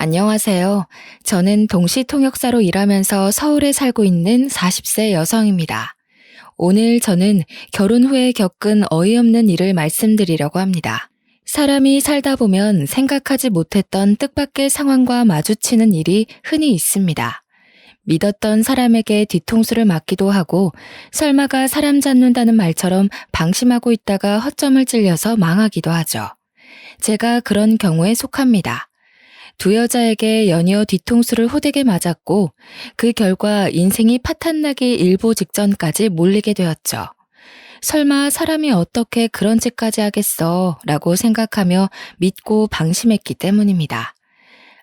안녕하세요. 저는 동시통역사로 일하면서 서울에 살고 있는 40세 여성입니다. 오늘 저는 결혼 후에 겪은 어이없는 일을 말씀드리려고 합니다. 사람이 살다 보면 생각하지 못했던 뜻밖의 상황과 마주치는 일이 흔히 있습니다. 믿었던 사람에게 뒤통수를 맞기도 하고 설마가 사람 잡는다는 말처럼 방심하고 있다가 허점을 찔려서 망하기도 하죠. 제가 그런 경우에 속합니다. 두 여자에게 연이어 뒤통수를 호되게 맞았고 그 결과 인생이 파탄나기 일보 직전까지 몰리게 되었죠. 설마 사람이 어떻게 그런 짓까지 하겠어 라고 생각하며 믿고 방심했기 때문입니다.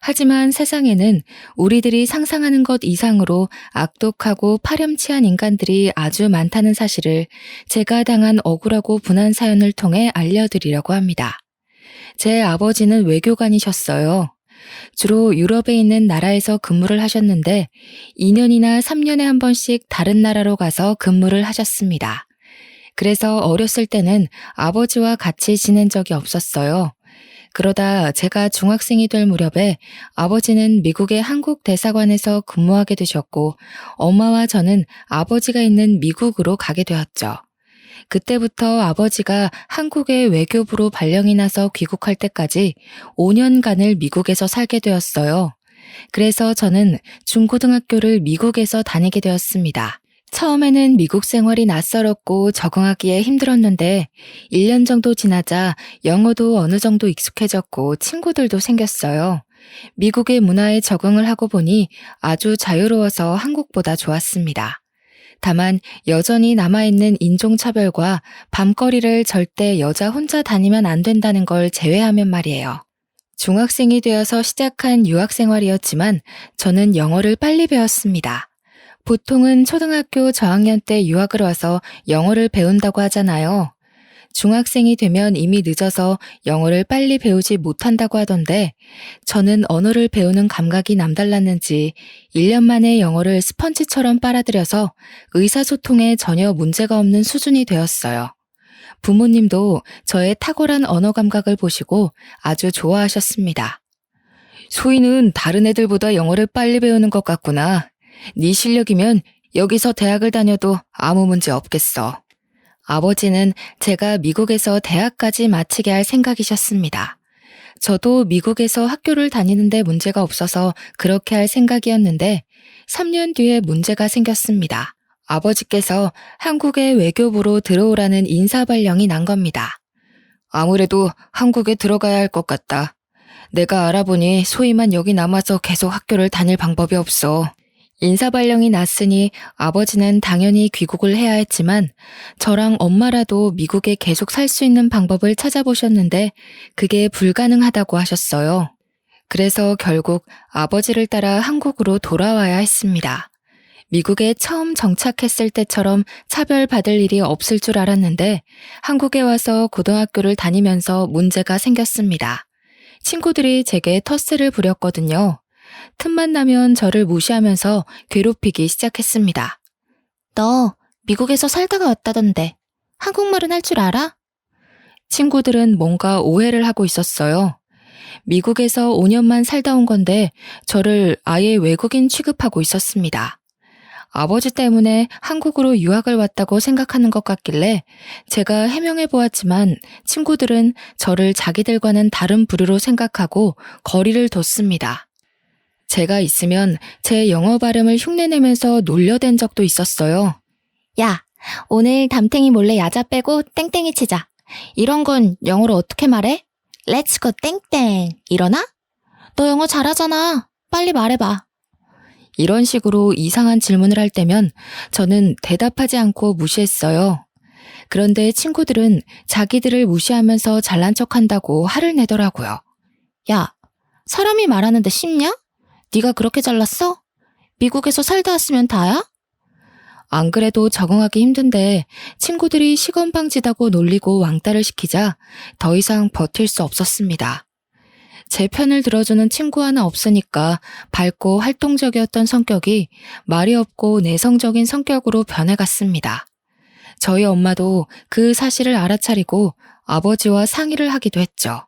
하지만 세상에는 우리들이 상상하는 것 이상으로 악독하고 파렴치한 인간들이 아주 많다는 사실을 제가 당한 억울하고 분한 사연을 통해 알려드리려고 합니다. 제 아버지는 외교관이셨어요. 주로 유럽에 있는 나라에서 근무를 하셨는데 2년이나 3년에 한 번씩 다른 나라로 가서 근무를 하셨습니다. 그래서 어렸을 때는 아버지와 같이 지낸 적이 없었어요. 그러다 제가 중학생이 될 무렵에 아버지는 미국의 한국 대사관에서 근무하게 되셨고 엄마와 저는 아버지가 있는 미국으로 가게 되었죠. 그때부터 아버지가 한국의 외교부로 발령이 나서 귀국할 때까지 5년간을 미국에서 살게 되었어요. 그래서 저는 중고등학교를 미국에서 다니게 되었습니다. 처음에는 미국 생활이 낯설었고 적응하기에 힘들었는데 1년 정도 지나자 영어도 어느 정도 익숙해졌고 친구들도 생겼어요. 미국의 문화에 적응을 하고 보니 아주 자유로워서 한국보다 좋았습니다. 다만 여전히 남아있는 인종차별과 밤거리를 절대 여자 혼자 다니면 안 된다는 걸 제외하면 말이에요. 중학생이 되어서 시작한 유학생활이었지만 저는 영어를 빨리 배웠습니다. 보통은 초등학교 저학년 때 유학을 와서 영어를 배운다고 하잖아요. 중학생이 되면 이미 늦어서 영어를 빨리 배우지 못한다고 하던데 저는 언어를 배우는 감각이 남달랐는지 1년 만에 영어를 스펀지처럼 빨아들여서 의사소통에 전혀 문제가 없는 수준이 되었어요. 부모님도 저의 탁월한 언어 감각을 보시고 아주 좋아하셨습니다. 소희는 다른 애들보다 영어를 빨리 배우는 것 같구나. 네 실력이면 여기서 대학을 다녀도 아무 문제 없겠어. 아버지는 제가 미국에서 대학까지 마치게 할 생각이셨습니다. 저도 미국에서 학교를 다니는데 문제가 없어서 그렇게 할 생각이었는데 3년 뒤에 문제가 생겼습니다. 아버지께서 한국의 외교부로 들어오라는 인사발령이 난 겁니다. 아무래도 한국에 들어가야 할 것 같다. 내가 알아보니 소희만 여기 남아서 계속 학교를 다닐 방법이 없어. 인사발령이 났으니 아버지는 당연히 귀국을 해야 했지만 저랑 엄마라도 미국에 계속 살 수 있는 방법을 찾아보셨는데 그게 불가능하다고 하셨어요. 그래서 결국 아버지를 따라 한국으로 돌아와야 했습니다. 미국에 처음 정착했을 때처럼 차별받을 일이 없을 줄 알았는데 한국에 와서 고등학교를 다니면서 문제가 생겼습니다. 친구들이 제게 텃세를 부렸거든요. 틈만 나면 저를 무시하면서 괴롭히기 시작했습니다. 너 미국에서 살다가 왔다던데 한국말은 할 줄 알아? 친구들은 뭔가 오해를 하고 있었어요. 미국에서 5년만 살다 온 건데 저를 아예 외국인 취급하고 있었습니다. 아버지 때문에 한국으로 유학을 왔다고 생각하는 것 같길래 제가 해명해 보았지만 친구들은 저를 자기들과는 다른 부류로 생각하고 거리를 뒀습니다. 제가 있으면 제 영어 발음을 흉내내면서 놀려댄 적도 있었어요. 야, 오늘 담탱이 몰래 야자 빼고 땡땡이 치자. 이런 건 영어로 어떻게 말해? Let's go 땡땡. 이러나? 너 영어 잘하잖아. 빨리 말해봐. 이런 식으로 이상한 질문을 할 때면 저는 대답하지 않고 무시했어요. 그런데 친구들은 자기들을 무시하면서 잘난 척한다고 화를 내더라고요. 야, 사람이 말하는데 쉽냐? 네가 그렇게 잘났어? 미국에서 살다 왔으면 다야? 안 그래도 적응하기 힘든데 친구들이 시건방지다고 놀리고 왕따를 시키자 더 이상 버틸 수 없었습니다. 제 편을 들어주는 친구 하나 없으니까 밝고 활동적이었던 성격이 말이 없고 내성적인 성격으로 변해갔습니다. 저희 엄마도 그 사실을 알아차리고 아버지와 상의를 하기도 했죠.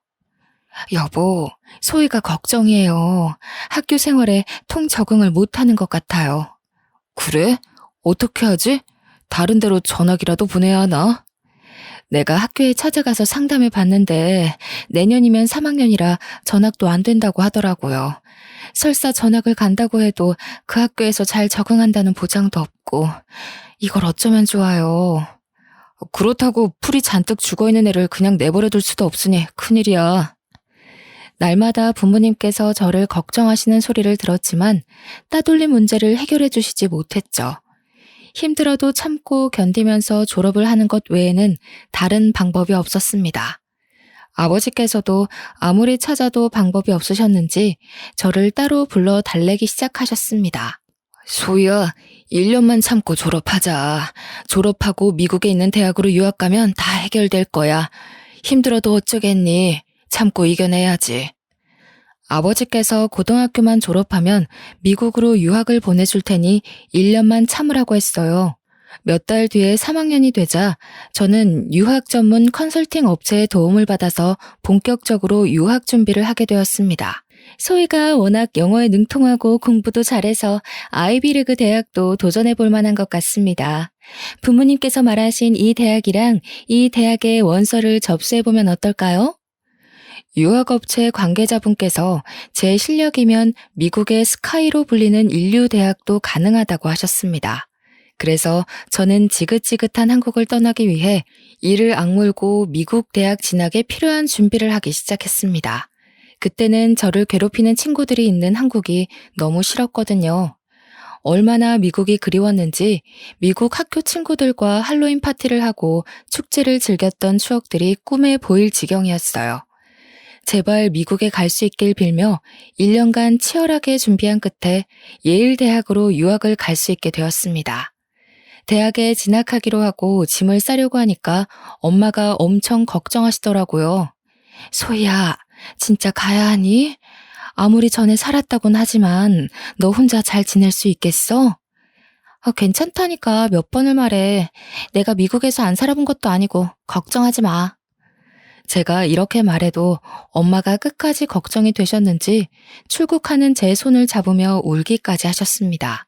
여보, 소희가 걱정이에요. 학교 생활에 통 적응을 못하는 것 같아요. 그래? 어떻게 하지? 다른 데로 전학이라도 보내야 하나? 내가 학교에 찾아가서 상담해 봤는데 내년이면 3학년이라 전학도 안 된다고 하더라고요. 설사 전학을 간다고 해도 그 학교에서 잘 적응한다는 보장도 없고 이걸 어쩌면 좋아요. 그렇다고 풀이 잔뜩 죽어있는 애를 그냥 내버려둘 수도 없으니 큰일이야. 날마다 부모님께서 저를 걱정하시는 소리를 들었지만 따돌림 문제를 해결해 주시지 못했죠. 힘들어도 참고 견디면서 졸업을 하는 것 외에는 다른 방법이 없었습니다. 아버지께서도 아무리 찾아도 방법이 없으셨는지 저를 따로 불러 달래기 시작하셨습니다. 소희야, 1년만 참고 졸업하자. 졸업하고 미국에 있는 대학으로 유학 가면 다 해결될 거야. 힘들어도 어쩌겠니? 참고 이겨내야지. 아버지께서 고등학교만 졸업하면 미국으로 유학을 보내줄 테니 1년만 참으라고 했어요. 몇 달 뒤에 3학년이 되자 저는 유학 전문 컨설팅 업체의 도움을 받아서 본격적으로 유학 준비를 하게 되었습니다. 소희가 워낙 영어에 능통하고 공부도 잘해서 아이비리그 대학도 도전해 볼 만한 것 같습니다. 부모님께서 말하신 이 대학이랑 이 대학의 원서를 접수해 보면 어떨까요? 유학업체 관계자분께서 제 실력이면 미국의 스카이로 불리는 인류대학도 가능하다고 하셨습니다. 그래서 저는 지긋지긋한 한국을 떠나기 위해 이를 악물고 미국 대학 진학에 필요한 준비를 하기 시작했습니다. 그때는 저를 괴롭히는 친구들이 있는 한국이 너무 싫었거든요. 얼마나 미국이 그리웠는지 미국 학교 친구들과 할로윈 파티를 하고 축제를 즐겼던 추억들이 꿈에 보일 지경이었어요. 제발 미국에 갈 수 있길 빌며 1년간 치열하게 준비한 끝에 예일대학으로 유학을 갈 수 있게 되었습니다. 대학에 진학하기로 하고 짐을 싸려고 하니까 엄마가 엄청 걱정하시더라고요. 소희야, 진짜 가야 하니? 아무리 전에 살았다곤 하지만 너 혼자 잘 지낼 수 있겠어? 괜찮다니까 몇 번을 말해. 내가 미국에서 안 살아본 것도 아니고 걱정하지 마. 제가 이렇게 말해도 엄마가 끝까지 걱정이 되셨는지 출국하는 제 손을 잡으며 울기까지 하셨습니다.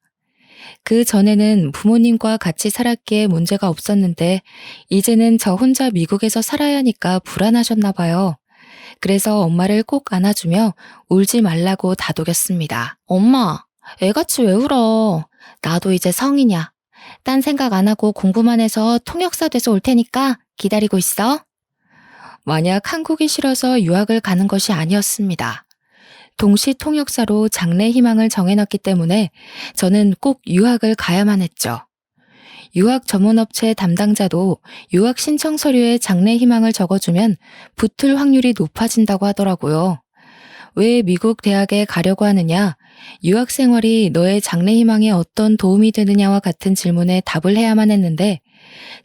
그 전에는 부모님과 같이 살았기에 문제가 없었는데 이제는 저 혼자 미국에서 살아야 하니까 불안하셨나 봐요. 그래서 엄마를 꼭 안아주며 울지 말라고 다독였습니다. 엄마, 애같이 왜 울어? 나도 이제 성인이야. 딴 생각 안 하고 공부만 해서 통역사 돼서 올 테니까 기다리고 있어. 만약 한국이 싫어서 유학을 가는 것이 아니었습니다. 동시 통역사로 장래 희망을 정해놨기 때문에 저는 꼭 유학을 가야만 했죠. 유학 전문업체 담당자도 유학 신청 서류에 장래 희망을 적어주면 붙을 확률이 높아진다고 하더라고요. 왜 미국 대학에 가려고 하느냐, 유학 생활이 너의 장래 희망에 어떤 도움이 되느냐와 같은 질문에 답을 해야만 했는데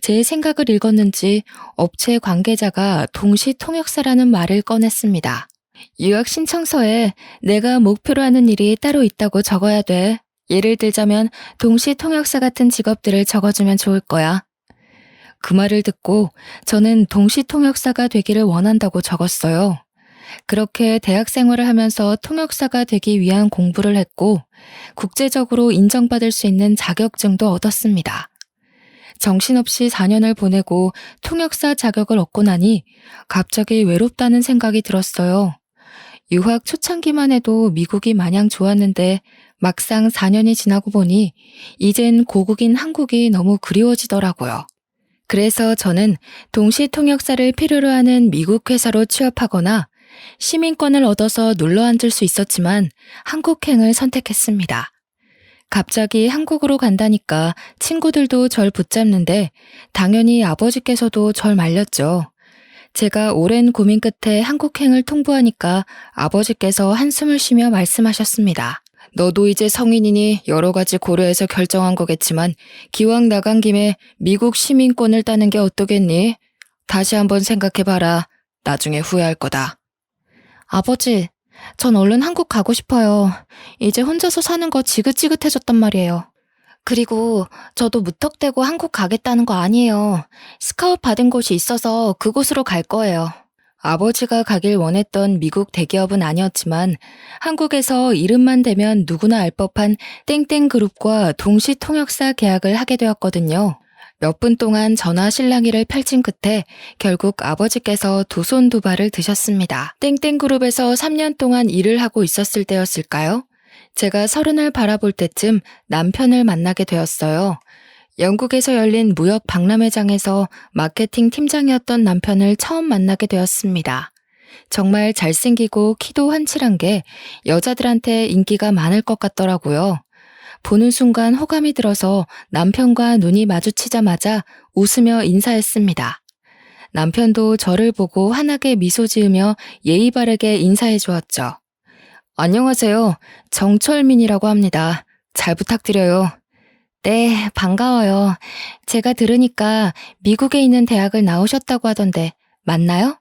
제 생각을 읽었는지 업체 관계자가 동시 통역사라는 말을 꺼냈습니다. 유학 신청서에 내가 목표로 하는 일이 따로 있다고 적어야 돼. 예를 들자면 동시 통역사 같은 직업들을 적어주면 좋을 거야. 그 말을 듣고 저는 동시 통역사가 되기를 원한다고 적었어요. 그렇게 대학 생활을 하면서 통역사가 되기 위한 공부를 했고 국제적으로 인정받을 수 있는 자격증도 얻었습니다. 정신없이 4년을 보내고 통역사 자격을 얻고 나니 갑자기 외롭다는 생각이 들었어요. 유학 초창기만 해도 미국이 마냥 좋았는데 막상 4년이 지나고 보니 이젠 고국인 한국이 너무 그리워지더라고요. 그래서 저는 동시 통역사를 필요로 하는 미국 회사로 취업하거나 시민권을 얻어서 눌러 앉을 수 있었지만 한국행을 선택했습니다. 갑자기 한국으로 간다니까 친구들도 절 붙잡는데 당연히 아버지께서도 절 말렸죠. 제가 오랜 고민 끝에 한국행을 통보하니까 아버지께서 한숨을 쉬며 말씀하셨습니다. 너도 이제 성인이니 여러 가지 고려해서 결정한 거겠지만 기왕 나간 김에 미국 시민권을 따는 게 어떠겠니? 다시 한번 생각해봐라. 나중에 후회할 거다. 아버지, 전 얼른 한국 가고 싶어요. 이제 혼자서 사는 거 지긋지긋해졌단 말이에요. 그리고 저도 무턱대고 한국 가겠다는 거 아니에요. 스카웃 받은 곳이 있어서 그곳으로 갈 거예요. 아버지가 가길 원했던 미국 대기업은 아니었지만 한국에서 이름만 대면 누구나 알 법한 땡땡그룹과 동시 통역사 계약을 하게 되었거든요. 몇 분 동안 전화 실랑이를 펼친 끝에 결국 아버지께서 두 손 두 발을 드셨습니다. 땡땡그룹에서 3년 동안 일을 하고 있었을 때였을까요? 제가 30을 바라볼 때쯤 남편을 만나게 되었어요. 영국에서 열린 무역 박람회장에서 마케팅 팀장이었던 남편을 처음 만나게 되었습니다. 정말 잘생기고 키도 훤칠한 게 여자들한테 인기가 많을 것 같더라고요. 보는 순간 호감이 들어서 남편과 눈이 마주치자마자 웃으며 인사했습니다. 남편도 저를 보고 환하게 미소 지으며 예의 바르게 인사해 주었죠. 안녕하세요. 정철민이라고 합니다. 잘 부탁드려요. 네, 반가워요. 제가 들으니까 미국에 있는 대학을 나오셨다고 하던데 맞나요?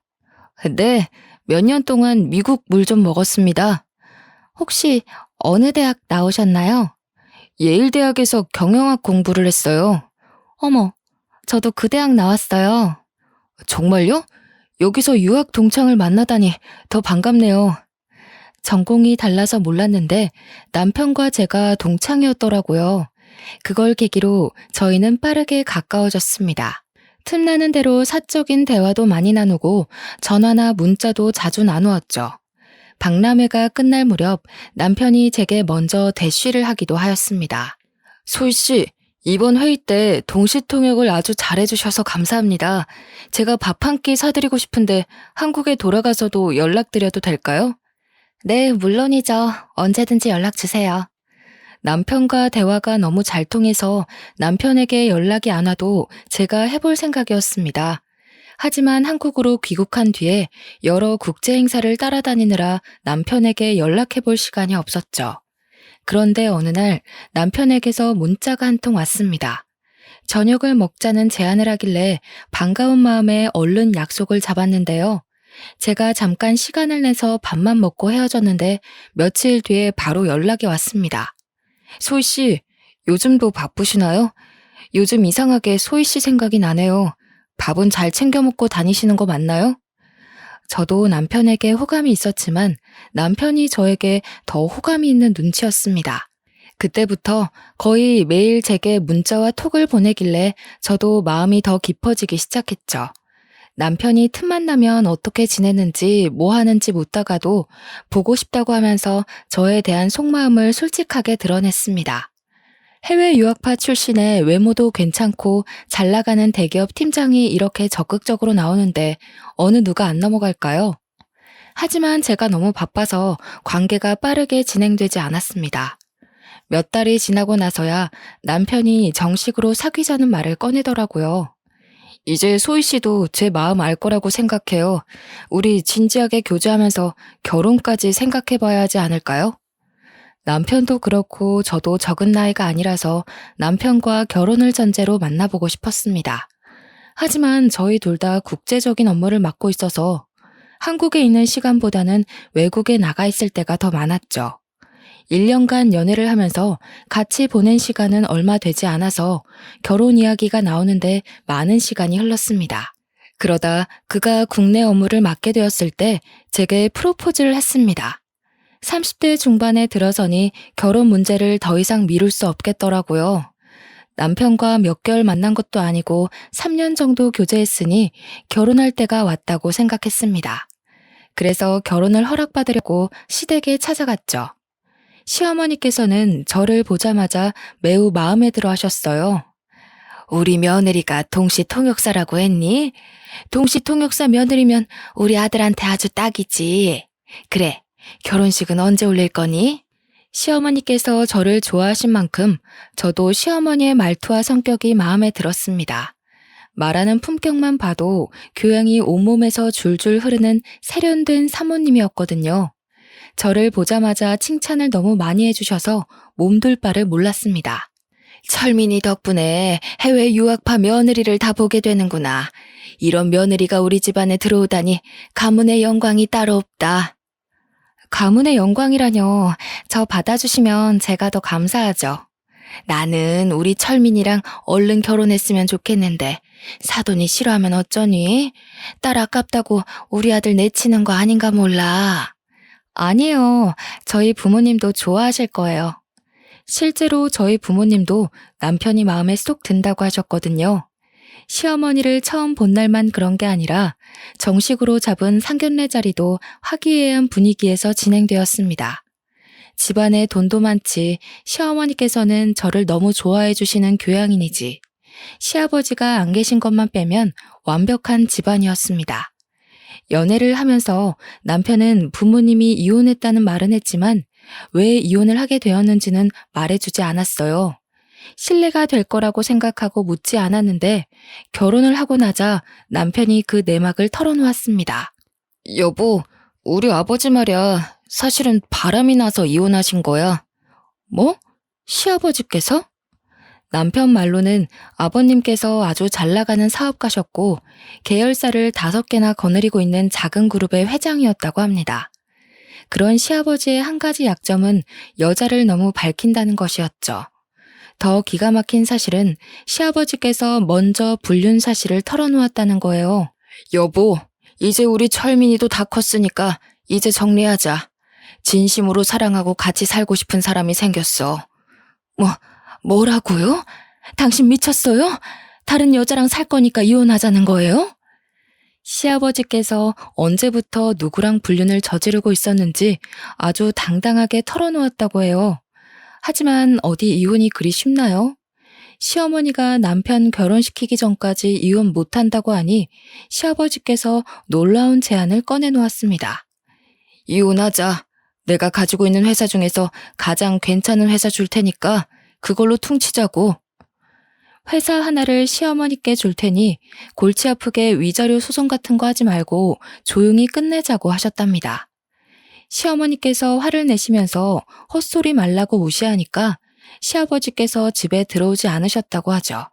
네, 몇 년 동안 미국 물 좀 먹었습니다. 혹시 어느 대학 나오셨나요? 예일대학에서 경영학 공부를 했어요. 어머, 저도 그 대학 나왔어요. 정말요? 여기서 유학 동창을 만나다니 더 반갑네요. 전공이 달라서 몰랐는데 남편과 제가 동창이었더라고요. 그걸 계기로 저희는 빠르게 가까워졌습니다. 틈나는 대로 사적인 대화도 많이 나누고 전화나 문자도 자주 나누었죠. 박람회가 끝날 무렵 남편이 제게 먼저 대쉬를 하기도 하였습니다. 소희 씨, 이번 회의 때 동시통역을 아주 잘해주셔서 감사합니다. 제가 밥 한 끼 사드리고 싶은데 한국에 돌아가서도 연락드려도 될까요? 네, 물론이죠. 언제든지 연락 주세요. 남편과 대화가 너무 잘 통해서 남편에게 연락이 안 와도 제가 해볼 생각이었습니다. 하지만 한국으로 귀국한 뒤에 여러 국제 행사를 따라다니느라 남편에게 연락해볼 시간이 없었죠. 그런데 어느 날 남편에게서 문자가 한 통 왔습니다. 저녁을 먹자는 제안을 하길래 반가운 마음에 얼른 약속을 잡았는데요. 제가 잠깐 시간을 내서 밥만 먹고 헤어졌는데 며칠 뒤에 바로 연락이 왔습니다. 소희 씨, 요즘도 바쁘시나요? 요즘 이상하게 소희 씨 생각이 나네요. 밥은 잘 챙겨 먹고 다니시는 거 맞나요? 저도 남편에게 호감이 있었지만 남편이 저에게 더 호감이 있는 눈치였습니다. 그때부터 거의 매일 제게 문자와 톡을 보내길래 저도 마음이 더 깊어지기 시작했죠. 남편이 틈만 나면 어떻게 지내는지 뭐 하는지 묻다가도 보고 싶다고 하면서 저에 대한 속마음을 솔직하게 드러냈습니다. 해외 유학파 출신의 외모도 괜찮고 잘 나가는 대기업 팀장이 이렇게 적극적으로 나오는데 어느 누가 안 넘어갈까요? 하지만 제가 너무 바빠서 관계가 빠르게 진행되지 않았습니다. 몇 달이 지나고 나서야 남편이 정식으로 사귀자는 말을 꺼내더라고요. 이제 소희 씨도 제 마음 알 거라고 생각해요. 우리 진지하게 교제하면서 결혼까지 생각해 봐야 하지 않을까요? 남편도 그렇고 저도 적은 나이가 아니라서 남편과 결혼을 전제로 만나보고 싶었습니다. 하지만 저희 둘 다 국제적인 업무를 맡고 있어서 한국에 있는 시간보다는 외국에 나가 있을 때가 더 많았죠. 1년간 연애를 하면서 같이 보낸 시간은 얼마 되지 않아서 결혼 이야기가 나오는데 많은 시간이 흘렀습니다. 그러다 그가 국내 업무를 맡게 되었을 때 제게 프로포즈를 했습니다. 30대 중반에 들어서니 결혼 문제를 더 이상 미룰 수 없겠더라고요. 남편과 몇 개월 만난 것도 아니고 3년 정도 교제했으니 결혼할 때가 왔다고 생각했습니다. 그래서 결혼을 허락받으려고 시댁에 찾아갔죠. 시어머니께서는 저를 보자마자 매우 마음에 들어 하셨어요. 우리 며느리가 동시통역사라고 했니? 동시통역사 며느리면 우리 아들한테 아주 딱이지. 그래, 결혼식은 언제 올릴 거니? 시어머니께서 저를 좋아하신 만큼 저도 시어머니의 말투와 성격이 마음에 들었습니다. 말하는 품격만 봐도 교양이 온몸에서 줄줄 흐르는 세련된 사모님이었거든요. 저를 보자마자 칭찬을 너무 많이 해주셔서 몸둘 바를 몰랐습니다. 철민이 덕분에 해외 유학파 며느리를 다 보게 되는구나. 이런 며느리가 우리 집안에 들어오다니 가문의 영광이 따로 없다. 가문의 영광이라뇨. 저 받아주시면 제가 더 감사하죠. 나는 우리 철민이랑 얼른 결혼했으면 좋겠는데 사돈이 싫어하면 어쩌니? 딸 아깝다고 우리 아들 내치는 거 아닌가 몰라. 아니에요. 저희 부모님도 좋아하실 거예요. 실제로 저희 부모님도 남편이 마음에 쏙 든다고 하셨거든요. 시어머니를 처음 본 날만 그런 게 아니라 정식으로 잡은 상견례 자리도 화기애애한 분위기에서 진행되었습니다. 집안에 돈도 많지 시어머니께서는 저를 너무 좋아해 주시는 교양인이지 시아버지가 안 계신 것만 빼면 완벽한 집안이었습니다. 연애를 하면서 남편은 부모님이 이혼했다는 말은 했지만 왜 이혼을 하게 되었는지는 말해주지 않았어요. 신뢰가 될 거라고 생각하고 묻지 않았는데 결혼을 하고 나자 남편이 그 내막을 털어놓았습니다. 여보, 우리 아버지 말이야. 사실은 바람이 나서 이혼하신 거야. 뭐? 시아버지께서? 남편 말로는 아버님께서 아주 잘 나가는 사업가셨고 계열사를 5개나 거느리고 있는 작은 그룹의 회장이었다고 합니다. 그런 시아버지의 한 가지 약점은 여자를 너무 밝힌다는 것이었죠. 더 기가 막힌 사실은 시아버지께서 먼저 불륜 사실을 털어놓았다는 거예요. 여보, 이제 우리 철민이도 다 컸으니까 이제 정리하자. 진심으로 사랑하고 같이 살고 싶은 사람이 생겼어. 뭐라고요? 당신 미쳤어요? 다른 여자랑 살 거니까 이혼하자는 거예요? 시아버지께서 언제부터 누구랑 불륜을 저지르고 있었는지 아주 당당하게 털어놓았다고 해요. 하지만 어디 이혼이 그리 쉽나요? 시어머니가 남편 결혼시키기 전까지 이혼 못한다고 하니 시아버지께서 놀라운 제안을 꺼내놓았습니다. 이혼하자. 내가 가지고 있는 회사 중에서 가장 괜찮은 회사 줄 테니까 그걸로 퉁치자고. 회사 하나를 시어머니께 줄 테니 골치 아프게 위자료 소송 같은 거 하지 말고 조용히 끝내자고 하셨답니다. 시어머니께서 화를 내시면서 헛소리 말라고 무시하니까 시아버지께서 집에 들어오지 않으셨다고 하죠.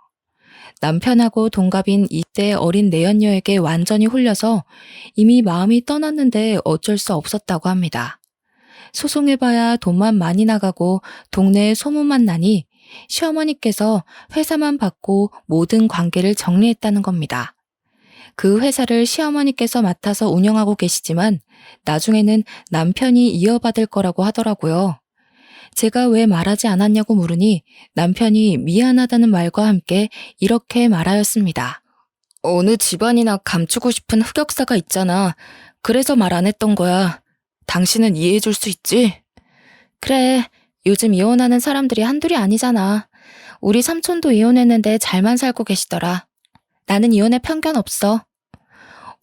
남편하고 동갑인 이때 어린 내연녀에게 완전히 홀려서 이미 마음이 떠났는데 어쩔 수 없었다고 합니다. 소송해봐야 돈만 많이 나가고 동네에 소문만 나니 시어머니께서 회사만 받고 모든 관계를 정리했다는 겁니다. 그 회사를 시어머니께서 맡아서 운영하고 계시지만 나중에는 남편이 이어받을 거라고 하더라고요. 제가 왜 말하지 않았냐고 물으니 남편이 미안하다는 말과 함께 이렇게 말하였습니다. 어느 집안이나 감추고 싶은 흑역사가 있잖아. 그래서 말 안 했던 거야. 당신은 이해해 줄 수 있지? 그래, 요즘 이혼하는 사람들이 한둘이 아니잖아. 우리 삼촌도 이혼했는데 잘만 살고 계시더라. 나는 이혼에 편견 없어.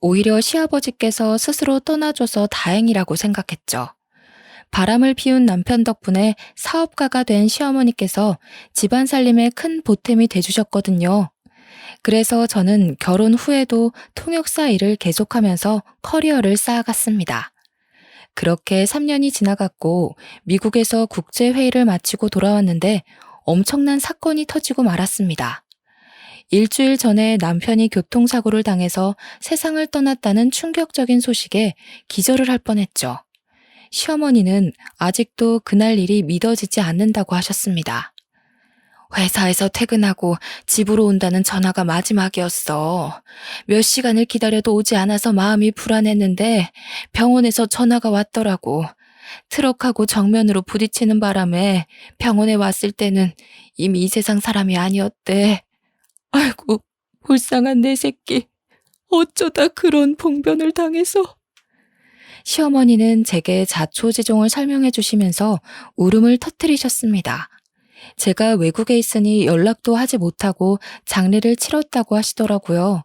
오히려 시아버지께서 스스로 떠나줘서 다행이라고 생각했죠. 바람을 피운 남편 덕분에 사업가가 된 시어머니께서 집안 살림에 큰 보탬이 돼주셨거든요. 그래서 저는 결혼 후에도 통역사 일을 계속하면서 커리어를 쌓아갔습니다. 그렇게 3년이 지나갔고 미국에서 국제회의를 마치고 돌아왔는데 엄청난 사건이 터지고 말았습니다. 일주일 전에 남편이 교통사고를 당해서 세상을 떠났다는 충격적인 소식에 기절을 할 뻔했죠. 시어머니는 아직도 그날 일이 믿어지지 않는다고 하셨습니다. 회사에서 퇴근하고 집으로 온다는 전화가 마지막이었어. 몇 시간을 기다려도 오지 않아서 마음이 불안했는데 병원에서 전화가 왔더라고. 트럭하고 정면으로 부딪히는 바람에 병원에 왔을 때는 이미 이 세상 사람이 아니었대. 아이고, 불쌍한 내 새끼. 어쩌다 그런 봉변을 당해서. 시어머니는 제게 자초지종을 설명해 주시면서 울음을 터뜨리셨습니다. 제가 외국에 있으니 연락도 하지 못하고 장례를 치렀다고 하시더라고요.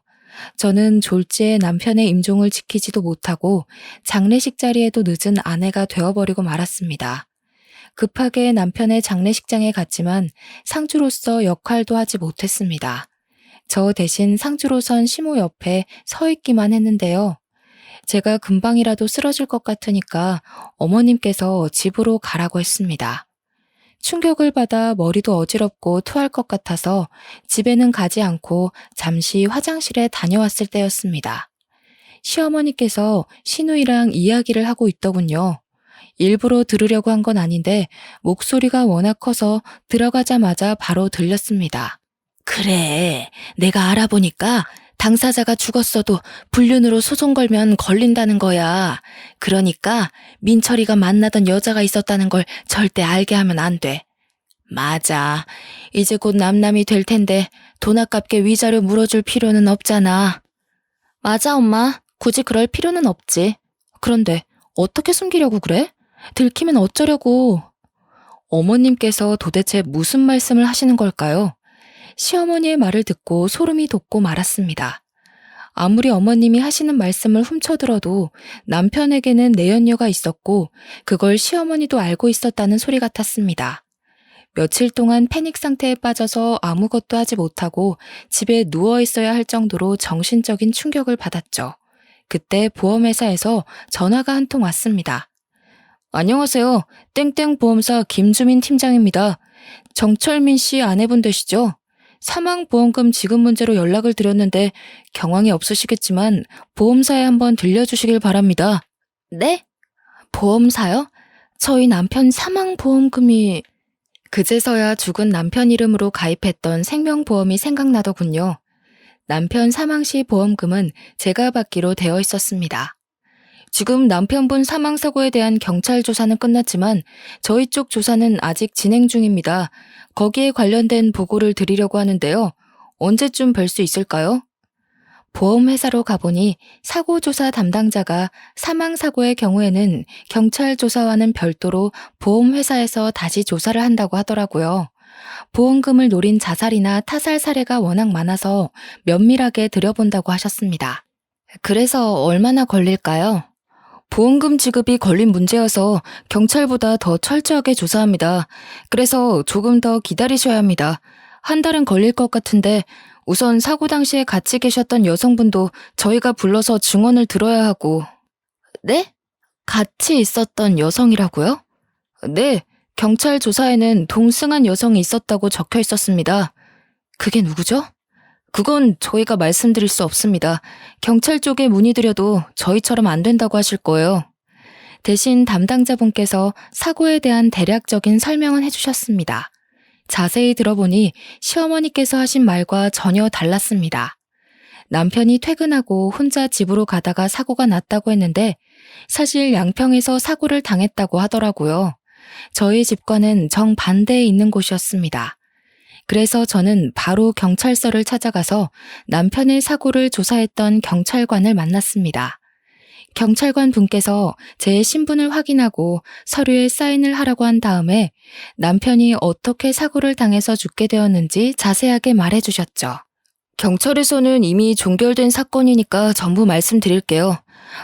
저는 졸지에 남편의 임종을 지키지도 못하고 장례식 자리에도 늦은 아내가 되어버리고 말았습니다. 급하게 남편의 장례식장에 갔지만 상주로서 역할도 하지 못했습니다. 저 대신 상주로 선 시모 옆에 서 있기만 했는데요. 제가 금방이라도 쓰러질 것 같으니까 어머님께서 집으로 가라고 했습니다. 충격을 받아 머리도 어지럽고 토할 것 같아서 집에는 가지 않고 잠시 화장실에 다녀왔을 때였습니다. 시어머니께서 시누이랑 이야기를 하고 있더군요. 일부러 들으려고 한 건 아닌데 목소리가 워낙 커서 들어가자마자 바로 들렸습니다. 그래, 내가 알아보니까 당사자가 죽었어도 불륜으로 소송 걸면 걸린다는 거야. 그러니까 민철이가 만나던 여자가 있었다는 걸 절대 알게 하면 안 돼. 맞아. 이제 곧 남남이 될 텐데 돈 아깝게 위자료 물어줄 필요는 없잖아. 맞아, 엄마. 굳이 그럴 필요는 없지. 그런데 어떻게 숨기려고 그래? 들키면 어쩌려고? 어머님께서 도대체 무슨 말씀을 하시는 걸까요? 시어머니의 말을 듣고 소름이 돋고 말았습니다. 아무리 어머님이 하시는 말씀을 훔쳐들어도 남편에게는 내연녀가 있었고 그걸 시어머니도 알고 있었다는 소리 같았습니다. 며칠 동안 패닉 상태에 빠져서 아무것도 하지 못하고 집에 누워 있어야 할 정도로 정신적인 충격을 받았죠. 그때 보험회사에서 전화가 한 통 왔습니다. 안녕하세요. 땡땡 보험사 김주민 팀장입니다. 정철민 씨 아내분 되시죠? 사망보험금 지급 문제로 연락을 드렸는데 경황이 없으시겠지만 보험사에 한번 들려주시길 바랍니다. 네? 보험사요? 저희 남편 사망보험금이... 그제서야 죽은 남편 이름으로 가입했던 생명보험이 생각나더군요. 남편 사망 시 보험금은 제가 받기로 되어 있었습니다. 지금 남편분 사망사고에 대한 경찰 조사는 끝났지만 저희 쪽 조사는 아직 진행 중입니다. 거기에 관련된 보고를 드리려고 하는데요. 언제쯤 뵐 수 있을까요? 보험회사로 가보니 사고조사 담당자가 사망사고의 경우에는 경찰 조사와는 별도로 보험회사에서 다시 조사를 한다고 하더라고요. 보험금을 노린 자살이나 타살 사례가 워낙 많아서 면밀하게 들여본다고 하셨습니다. 그래서 얼마나 걸릴까요? 보험금 지급이 걸린 문제여서 경찰보다 더 철저하게 조사합니다. 그래서 조금 더 기다리셔야 합니다. 한 달은 걸릴 것 같은데 우선 사고 당시에 같이 계셨던 여성분도 저희가 불러서 증언을 들어야 하고. 네? 같이 있었던 여성이라고요? 네, 경찰 조사에는 동승한 여성이 있었다고 적혀 있었습니다. 그게 누구죠? 그건 저희가 말씀드릴 수 없습니다. 경찰 쪽에 문의드려도 저희처럼 안 된다고 하실 거예요. 대신 담당자분께서 사고에 대한 대략적인 설명은 해주셨습니다. 자세히 들어보니 시어머니께서 하신 말과 전혀 달랐습니다. 남편이 퇴근하고 혼자 집으로 가다가 사고가 났다고 했는데 사실 양평에서 사고를 당했다고 하더라고요. 저희 집과는 정반대에 있는 곳이었습니다. 그래서 저는 바로 경찰서를 찾아가서 남편의 사고를 조사했던 경찰관을 만났습니다. 경찰관 분께서 제 신분을 확인하고 서류에 사인을 하라고 한 다음에 남편이 어떻게 사고를 당해서 죽게 되었는지 자세하게 말해주셨죠. 경찰에서는 이미 종결된 사건이니까 전부 말씀드릴게요.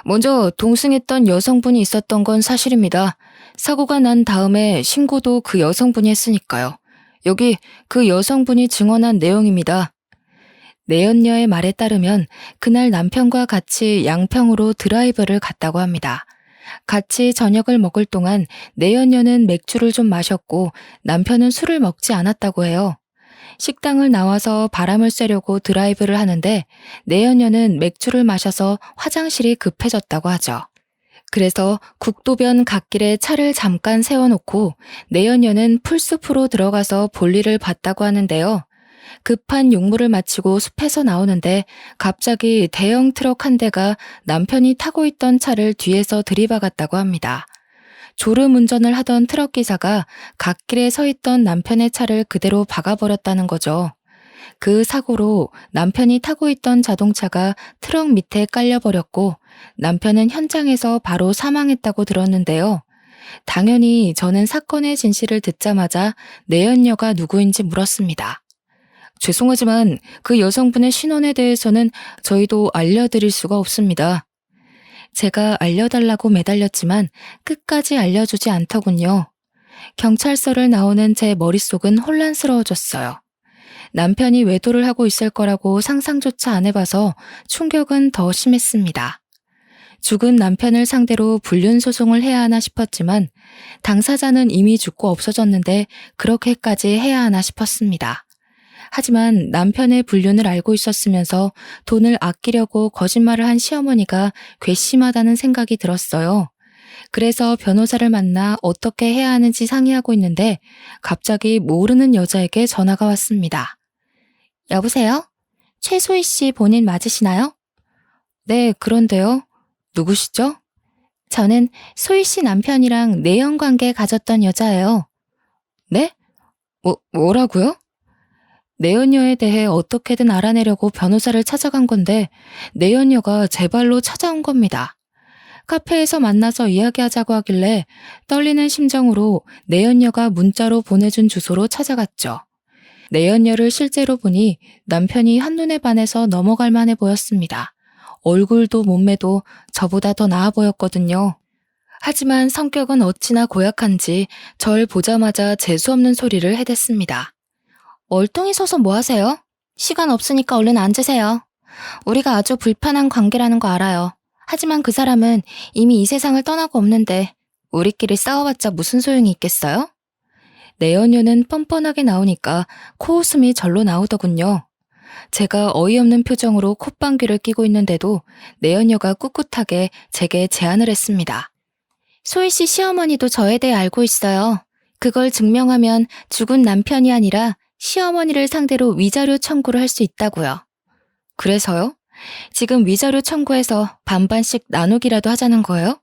먼저 동승했던 여성분이 있었던 건 사실입니다. 사고가 난 다음에 신고도 그 여성분이 했으니까요. 여기 그 여성분이 증언한 내용입니다. 내연녀의 말에 따르면 그날 남편과 같이 양평으로 드라이브를 갔다고 합니다. 같이 저녁을 먹을 동안 내연녀는 맥주를 좀 마셨고 남편은 술을 먹지 않았다고 해요. 식당을 나와서 바람을 쐬려고 드라이브를 하는데 내연녀는 맥주를 마셔서 화장실이 급해졌다고 하죠. 그래서 국도변 갓길에 차를 잠깐 세워놓고 내연녀는 풀숲으로 들어가서 볼일을 봤다고 하는데요. 급한 용무를 마치고 숲에서 나오는데 갑자기 대형 트럭 한 대가 남편이 타고 있던 차를 뒤에서 들이박았다고 합니다. 졸음 운전을 하던 트럭 기사가 갓길에 서 있던 남편의 차를 그대로 박아버렸다는 거죠. 그 사고로 남편이 타고 있던 자동차가 트럭 밑에 깔려버렸고 남편은 현장에서 바로 사망했다고 들었는데요. 당연히 저는 사건의 진실을 듣자마자 내연녀가 누구인지 물었습니다. 죄송하지만 그 여성분의 신원에 대해서는 저희도 알려드릴 수가 없습니다. 제가 알려달라고 매달렸지만 끝까지 알려주지 않더군요. 경찰서를 나오는 제 머릿속은 혼란스러워졌어요. 남편이 외도를 하고 있을 거라고 상상조차 안 해봐서 충격은 더 심했습니다. 죽은 남편을 상대로 불륜 소송을 해야 하나 싶었지만 당사자는 이미 죽고 없어졌는데 그렇게까지 해야 하나 싶었습니다. 하지만 남편의 불륜을 알고 있었으면서 돈을 아끼려고 거짓말을 한 시어머니가 괘씸하다는 생각이 들었어요. 그래서 변호사를 만나 어떻게 해야 하는지 상의하고 있는데 갑자기 모르는 여자에게 전화가 왔습니다. 여보세요? 최소희 씨 본인 맞으시나요? 네, 그런데요. 누구시죠? 저는 소희 씨 남편이랑 내연 관계 가졌던 여자예요. 네? 뭐라고요? 내연녀에 대해 어떻게든 알아내려고 변호사를 찾아간 건데 내연녀가 제 발로 찾아온 겁니다. 카페에서 만나서 이야기하자고 하길래 떨리는 심정으로 내연녀가 문자로 보내준 주소로 찾아갔죠. 내연녀를 실제로 보니 남편이 한눈에 반해서 넘어갈 만해 보였습니다. 얼굴도 몸매도 저보다 더 나아 보였거든요. 하지만 성격은 어찌나 고약한지 절 보자마자 재수없는 소리를 해댔습니다. 멀뚱히 서서 뭐 하세요? 시간 없으니까 얼른 앉으세요. 우리가 아주 불편한 관계라는 거 알아요. 하지만 그 사람은 이미 이 세상을 떠나고 없는데 우리끼리 싸워봤자 무슨 소용이 있겠어요? 내연녀는 뻔뻔하게 나오니까 코웃음이 절로 나오더군요. 제가 어이없는 표정으로 콧방귀를 뀌고 있는데도 내연녀가 꿋꿋하게 제게 제안을 했습니다. 소희 씨 시어머니도 저에 대해 알고 있어요. 그걸 증명하면 죽은 남편이 아니라 시어머니를 상대로 위자료 청구를 할 수 있다고요. 그래서요? 지금 위자료 청구해서 반반씩 나누기라도 하자는 거예요?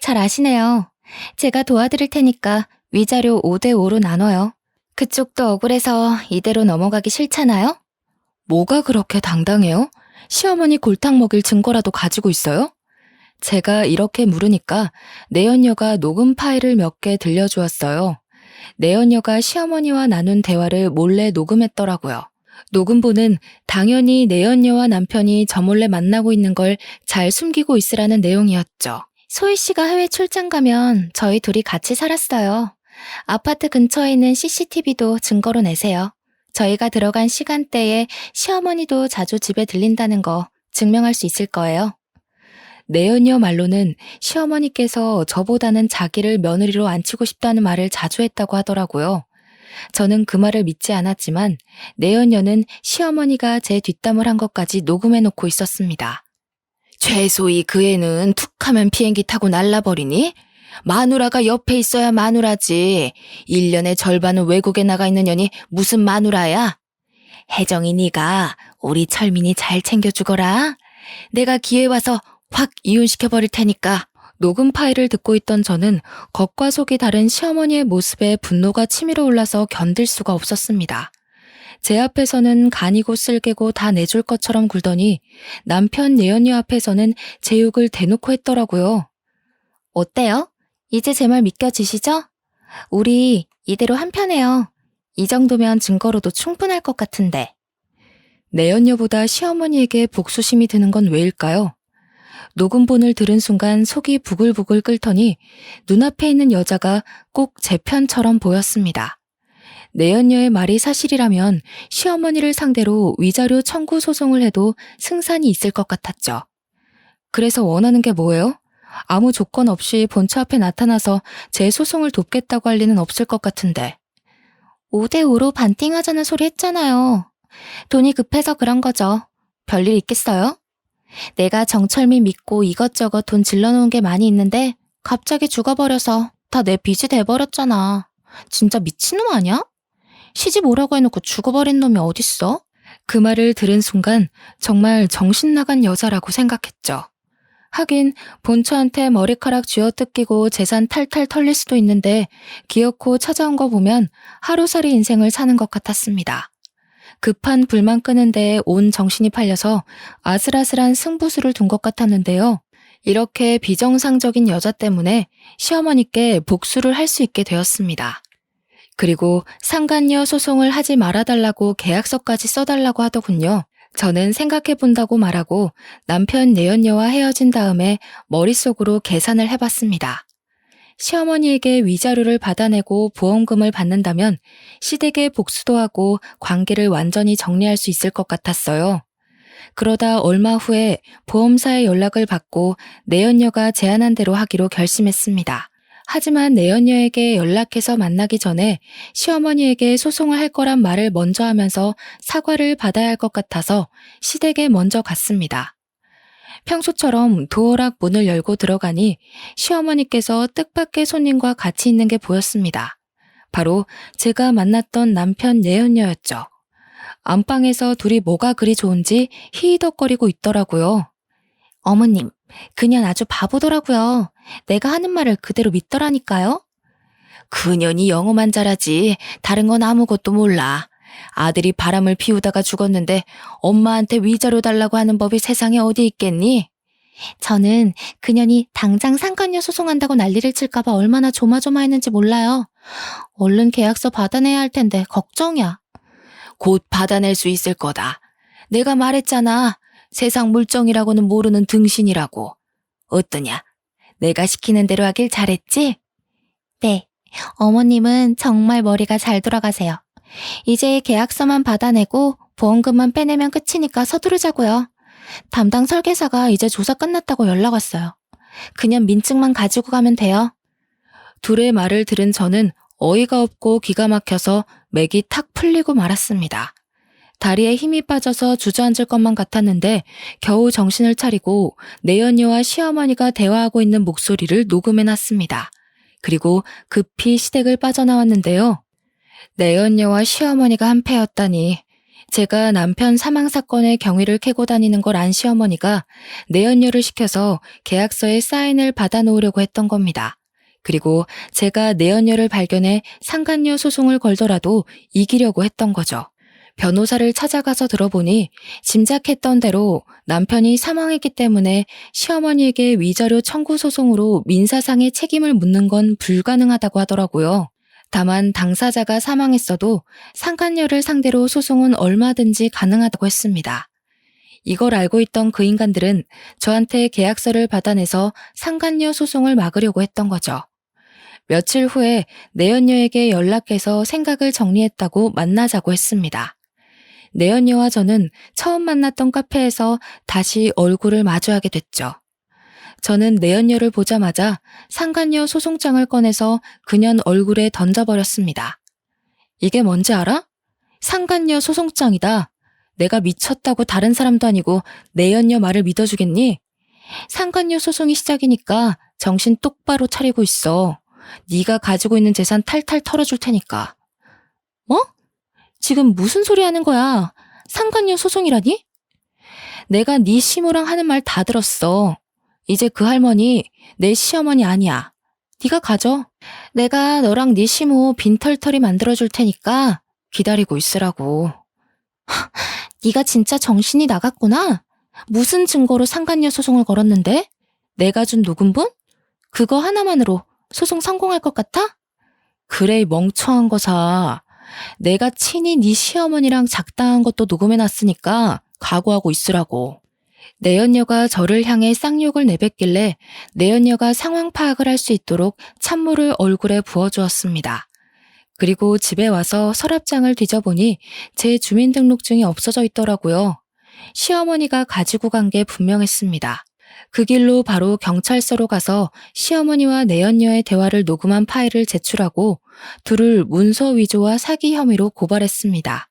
잘 아시네요. 제가 도와드릴 테니까 위자료 5대5로 나눠요. 그쪽도 억울해서 이대로 넘어가기 싫잖아요? 뭐가 그렇게 당당해요? 시어머니 골탕 먹일 증거라도 가지고 있어요? 제가 이렇게 물으니까 내연녀가 녹음 파일을 몇 개 들려주었어요. 내연녀가 시어머니와 나눈 대화를 몰래 녹음했더라고요. 녹음본은 당연히 내연녀와 남편이 저 몰래 만나고 있는 걸 잘 숨기고 있으라는 내용이었죠. 소희 씨가 해외 출장 가면 저희 둘이 같이 살았어요. 아파트 근처에 있는 CCTV도 증거로 내세요. 저희가 들어간 시간대에 시어머니도 자주 집에 들린다는 거 증명할 수 있을 거예요. 내연녀 말로는 시어머니께서 저보다는 자기를 며느리로 앉히고 싶다는 말을 자주 했다고 하더라고요. 저는 그 말을 믿지 않았지만 내연녀는 시어머니가 제 뒷담을 한 것까지 녹음해놓고 있었습니다. 최소희 그 애는 툭하면 비행기 타고 날라버리니? 마누라가 옆에 있어야 마누라지. 1년의 절반은 외국에 나가 있는 년이 무슨 마누라야? 혜정이 네가 우리 철민이 잘 챙겨주거라. 내가 기회 와서 확 이혼시켜버릴 테니까. 녹음 파일을 듣고 있던 저는 겉과 속이 다른 시어머니의 모습에 분노가 치밀어 올라서 견딜 수가 없었습니다. 제 앞에서는 간이고 쓸개고 다 내줄 것처럼 굴더니 남편 내연녀 앞에서는 제 욕을 대놓고 했더라고요. 어때요? 이제 제 말 믿겨지시죠? 우리 이대로 한편해요. 이 정도면 증거로도 충분할 것 같은데. 내연녀보다 시어머니에게 복수심이 드는 건 왜일까요? 녹음본을 들은 순간 속이 부글부글 끓더니 눈앞에 있는 여자가 꼭 제 편처럼 보였습니다. 내연녀의 말이 사실이라면 시어머니를 상대로 위자료 청구 소송을 해도 승산이 있을 것 같았죠. 그래서 원하는 게 뭐예요? 아무 조건 없이 본처 앞에 나타나서 제 소송을 돕겠다고 할 리는 없을 것 같은데. 5대5로 반띵하자는 소리 했잖아요. 돈이 급해서 그런 거죠. 별일 있겠어요? 내가 정철민 믿고 이것저것 돈 질러놓은 게 많이 있는데 갑자기 죽어버려서 다 내 빚이 돼버렸잖아. 진짜 미친놈 아니야? 시집 오라고 해놓고 죽어버린 놈이 어딨어? 그 말을 들은 순간 정말 정신 나간 여자라고 생각했죠. 하긴 본처한테 머리카락 쥐어뜯기고 재산 탈탈 털릴 수도 있는데 기어코 찾아온 거 보면 하루살이 인생을 사는 것 같았습니다. 급한 불만 끄는 데에 온 정신이 팔려서 아슬아슬한 승부수를 둔 것 같았는데요. 이렇게 비정상적인 여자 때문에 시어머니께 복수를 할 수 있게 되었습니다. 그리고 상간녀 소송을 하지 말아달라고 계약서까지 써달라고 하더군요. 저는 생각해본다고 말하고 남편 내연녀와 헤어진 다음에 머릿속으로 계산을 해봤습니다. 시어머니에게 위자료를 받아내고 보험금을 받는다면 시댁에 복수도 하고 관계를 완전히 정리할 수 있을 것 같았어요. 그러다 얼마 후에 보험사에 연락을 받고 내연녀가 제안한 대로 하기로 결심했습니다. 하지만 내연녀에게 연락해서 만나기 전에 시어머니에게 소송을 할 거란 말을 먼저 하면서 사과를 받아야 할 것 같아서 시댁에 먼저 갔습니다. 평소처럼 도어락 문을 열고 들어가니 시어머니께서 뜻밖의 손님과 같이 있는 게 보였습니다. 바로 제가 만났던 남편 내연녀였죠. 안방에서 둘이 뭐가 그리 좋은지 히히덕거리고 있더라고요. 어머님, 그년 아주 바보더라고요. 내가 하는 말을 그대로 믿더라니까요. 그년이 영어만 잘하지 다른 건 아무것도 몰라. 아들이 바람을 피우다가 죽었는데 엄마한테 위자료 달라고 하는 법이 세상에 어디 있겠니? 저는 그년이 당장 상간녀 소송한다고 난리를 칠까봐 얼마나 조마조마했는지 몰라요. 얼른 계약서 받아내야 할 텐데 걱정이야. 곧 받아낼 수 있을 거다. 내가 말했잖아. 세상 물정이라고는 모르는 등신이라고. 어떠냐? 내가 시키는 대로 하길 잘했지? 네. 어머님은 정말 머리가 잘 돌아가세요. 이제 계약서만 받아내고 보험금만 빼내면 끝이니까 서두르자고요. 담당 설계사가 이제 조사 끝났다고 연락 왔어요. 그냥 민증만 가지고 가면 돼요. 둘의 말을 들은 저는 어이가 없고 기가 막혀서 맥이 탁 풀리고 말았습니다. 다리에 힘이 빠져서 주저앉을 것만 같았는데 겨우 정신을 차리고 내연녀와 시어머니가 대화하고 있는 목소리를 녹음해놨습니다. 그리고 급히 시댁을 빠져나왔는데요. 내연녀와 시어머니가 한패였다니. 제가 남편 사망 사건의 경위를 캐고 다니는 걸 안 시어머니가 내연녀를 시켜서 계약서에 사인을 받아놓으려고 했던 겁니다. 그리고 제가 내연녀를 발견해 상간녀 소송을 걸더라도 이기려고 했던 거죠. 변호사를 찾아가서 들어보니 짐작했던 대로 남편이 사망했기 때문에 시어머니에게 위자료 청구 소송으로 민사상의 책임을 묻는 건 불가능하다고 하더라고요. 다만 당사자가 사망했어도 상간녀를 상대로 소송은 얼마든지 가능하다고 했습니다. 이걸 알고 있던 그 인간들은 저한테 계약서를 받아내서 상간녀 소송을 막으려고 했던 거죠. 며칠 후에 내연녀에게 연락해서 생각을 정리했다고 만나자고 했습니다. 내연녀와 저는 처음 만났던 카페에서 다시 얼굴을 마주하게 됐죠. 저는 내연녀를 보자마자 상간녀 소송장을 꺼내서 그년 얼굴에 던져버렸습니다. 이게 뭔지 알아? 상간녀 소송장이다. 내가 미쳤다고 다른 사람도 아니고 내연녀 말을 믿어주겠니? 상간녀 소송이 시작이니까 정신 똑바로 차리고 있어. 네가 가지고 있는 재산 탈탈 털어줄 테니까. 뭐? 지금 무슨 소리 하는 거야? 상간녀 소송이라니? 내가 네 시모랑 하는 말 다 들었어. 이제 그 할머니 내 시어머니 아니야. 네가 가져. 내가 너랑 네 시모 빈털터리 만들어줄 테니까 기다리고 있으라고. 네가 진짜 정신이 나갔구나. 무슨 증거로 상간녀 소송을 걸었는데? 내가 준 녹음본? 그거 하나만으로 소송 성공할 것 같아? 그래, 이 멍청한 거사. 내가 친히 네 시어머니랑 작당한 것도 녹음해놨으니까 각오하고 있으라고. 내연녀가 저를 향해 쌍욕을 내뱉길래 내연녀가 상황 파악을 할 수 있도록 찬물을 얼굴에 부어주었습니다. 그리고 집에 와서 서랍장을 뒤져보니 제 주민등록증이 없어져 있더라고요. 시어머니가 가지고 간 게 분명했습니다. 그 길로 바로 경찰서로 가서 시어머니와 내연녀의 대화를 녹음한 파일을 제출하고 둘을 문서 위조와 사기 혐의로 고발했습니다.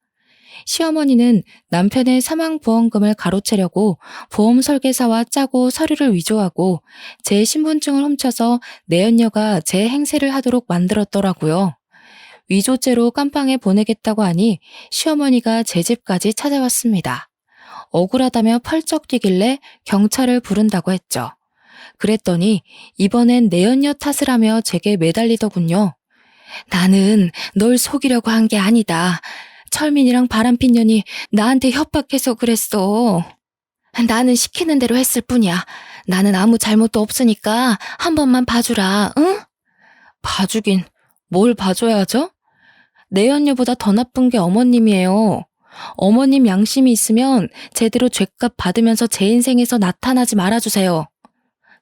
시어머니는 남편의 사망보험금을 가로채려고 보험 설계사와 짜고 서류를 위조하고 제 신분증을 훔쳐서 내연녀가 제 행세를 하도록 만들었더라고요. 위조죄로 깜빵에 보내겠다고 하니 시어머니가 제 집까지 찾아왔습니다. 억울하다며 펄쩍 뛰길래 경찰을 부른다고 했죠. 그랬더니 이번엔 내연녀 탓을 하며 제게 매달리더군요. 나는 널 속이려고 한 게 아니다. 철민이랑 바람핀 년이 나한테 협박해서 그랬어. 나는 시키는 대로 했을 뿐이야. 나는 아무 잘못도 없으니까 한 번만 봐주라, 응? 봐주긴 뭘 봐줘야죠? 내연녀보다 더 나쁜 게 어머님이에요. 어머님 양심이 있으면 제대로 죗값 받으면서 제 인생에서 나타나지 말아주세요.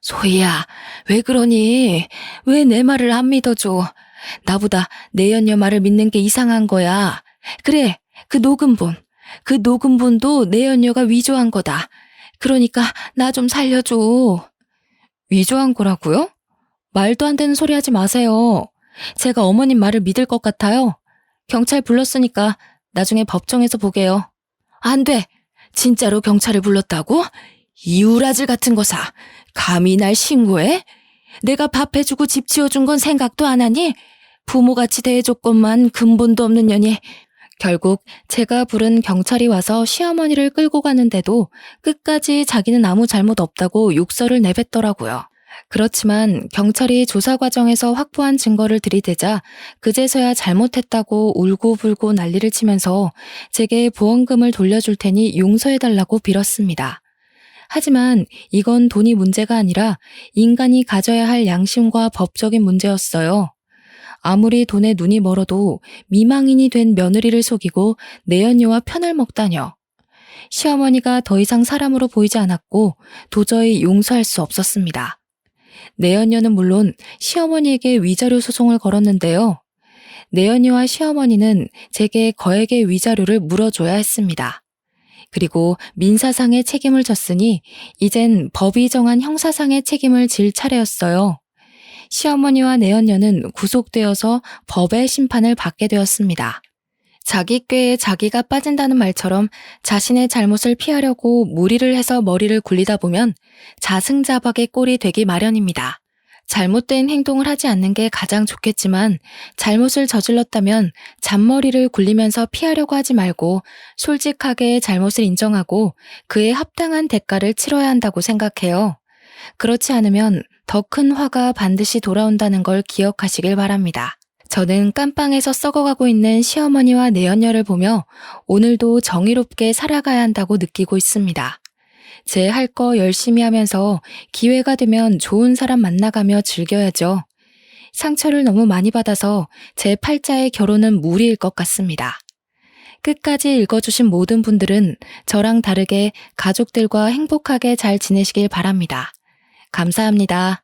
소희야, 왜 그러니? 왜 내 말을 안 믿어줘? 나보다 내연녀 말을 믿는 게 이상한 거야. 그래, 그 녹음본도 내연녀가 위조한 거다. 그러니까 나 좀 살려줘. 위조한 거라고요? 말도 안 되는 소리 하지 마세요. 제가 어머님 말을 믿을 것 같아요. 경찰 불렀으니까 나중에 법정에서 보게요. 안 돼. 진짜로 경찰을 불렀다고? 이 우라질 같은 거사. 감히 날 신고해? 내가 밥 해주고 집 지어준 건 생각도 안 하니? 부모같이 대해줬건만 근본도 없는 년이. 결국 제가 부른 경찰이 와서 시어머니를 끌고 가는데도 끝까지 자기는 아무 잘못 없다고 욕설을 내뱉더라고요. 그렇지만 경찰이 조사 과정에서 확보한 증거를 들이대자 그제서야 잘못했다고 울고불고 난리를 치면서 제게 보험금을 돌려줄 테니 용서해달라고 빌었습니다. 하지만 이건 돈이 문제가 아니라 인간이 가져야 할 양심과 법적인 문제였어요. 아무리 돈에 눈이 멀어도 미망인이 된 며느리를 속이고 내연녀와 편을 먹다녀. 시어머니가 더 이상 사람으로 보이지 않았고 도저히 용서할 수 없었습니다. 내연녀는 물론 시어머니에게 위자료 소송을 걸었는데요. 내연녀와 시어머니는 제게 거액의 위자료를 물어줘야 했습니다. 그리고 민사상의 책임을 졌으니 이젠 법이 정한 형사상의 책임을 질 차례였어요. 시어머니와 내연녀는 구속되어서 법의 심판을 받게 되었습니다. 자기 꾀에 자기가 빠진다는 말처럼 자신의 잘못을 피하려고 무리를 해서 머리를 굴리다 보면 자승자박의 꼴이 되기 마련입니다. 잘못된 행동을 하지 않는 게 가장 좋겠지만 잘못을 저질렀다면 잔머리를 굴리면서 피하려고 하지 말고 솔직하게 잘못을 인정하고 그에 합당한 대가를 치러야 한다고 생각해요. 그렇지 않으면 더 큰 화가 반드시 돌아온다는 걸 기억하시길 바랍니다. 저는 깜빵에서 썩어가고 있는 시어머니와 내연녀를 보며 오늘도 정의롭게 살아가야 한다고 느끼고 있습니다. 제 할 거 열심히 하면서 기회가 되면 좋은 사람 만나가며 즐겨야죠. 상처를 너무 많이 받아서 제 팔자의 결혼은 무리일 것 같습니다. 끝까지 읽어주신 모든 분들은 저랑 다르게 가족들과 행복하게 잘 지내시길 바랍니다. 감사합니다.